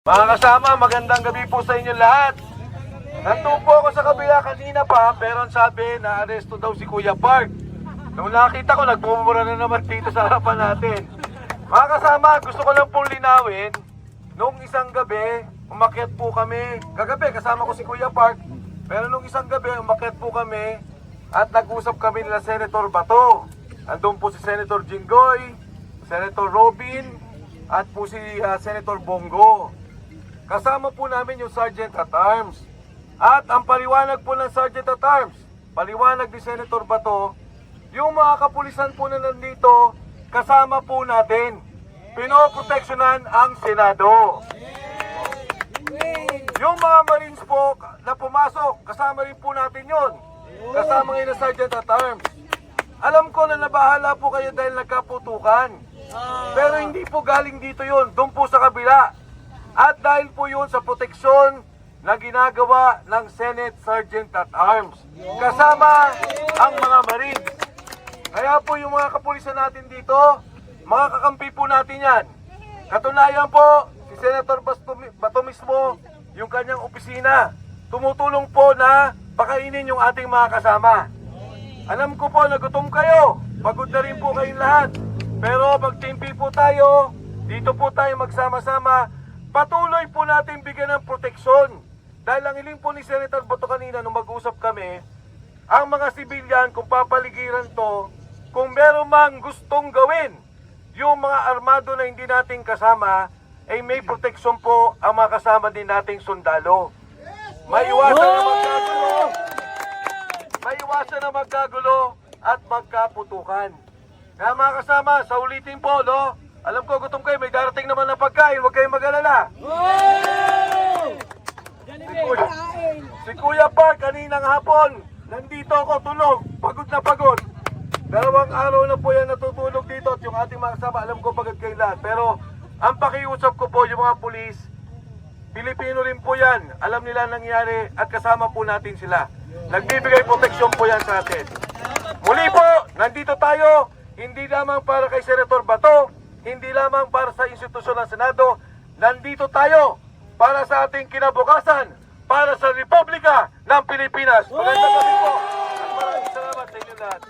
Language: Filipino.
Mga kasama, magandang gabi po sa inyo lahat. Nandun po ako sa kabila kanina pa, pero ang sabi na aresto daw si Kuya Park. Nung nakita ko, nagmumura na naman dito sa harapan natin. Mga kasama, gusto ko lang pong linawin, nung isang gabi, umakyat po kami. Kagabi, kasama ko si Kuya Park. Pero nung isang gabi, umakyat po kami at nag-usap kami nila Senator Bato. Andun po si Senator Jinggoy, Senator Robin, at po si Senator Bongo. Kasama po namin yung Sergeant at Arms. At ang paliwanag po ng Sergeant at Arms, paliwanag ni Senator Bato, yung mga kapulisan po na nandito, kasama po natin. Pinoproteksyonan ang Senado. Yung mga Marines po na pumasok, kasama rin po natin yun. Kasama ngayon ng Sergeant at Arms. Alam ko na nabahala po kayo dahil nagkaputukan. Pero hindi po galing dito yun, doon po sa kabila. At dahil po yun sa proteksyon na ginagawa ng Senate Sergeant at Arms. Kasama ang mga Marines. Kaya po yung mga kapulisan natin dito, mga kakampi po natin yan. Katunayan po, si Senator Bato mismo, yung kanyang opisina, tumutulong po na pakainin yung ating mga kasama. Alam ko po, nagutom kayo. Pagod na rin po kayong lahat. Pero magtimpi po tayo, dito po tayo magsama-sama. Patuloy po natin bigyan ng proteksyon. Dahil ang hiling po ni Senator Bato kanina nung mag-usap kami, ang mga sibilyan kung papaligiran to, kung meron mang gustong gawin, yung mga armado na hindi nating kasama, ay may proteksyon po ang mga kasama din nating sundalo. Maiwasan na magkagulo. Maiwasan na magkagulo at magkaputukan. Kaya mga kasama, sa ulitin po, no? Alam ko, gutom kayo, may darating naman na pagkain, huwag kayong mag-alala. Si Kuya Park, kaninang hapon, nandito ako, tulog, pagod na pagod. 2 araw na po yan natutulog dito at yung ating mga kasama, alam ko pagod kayo lahat. Pero, ang pakiusap ko po, yung mga pulis, Pilipino rin po yan, alam nila nangyari at kasama po natin sila. Nagbibigay proteksyon po yan sa atin. Muli po, nandito tayo, hindi lamang para kay Senator Bato, hindi lamang para sa institusyon ng Senado, nandito tayo para sa ating kinabukasan, para sa Republika ng Pilipinas. Magandang gabi po at maraming salamat sa inyo lahat.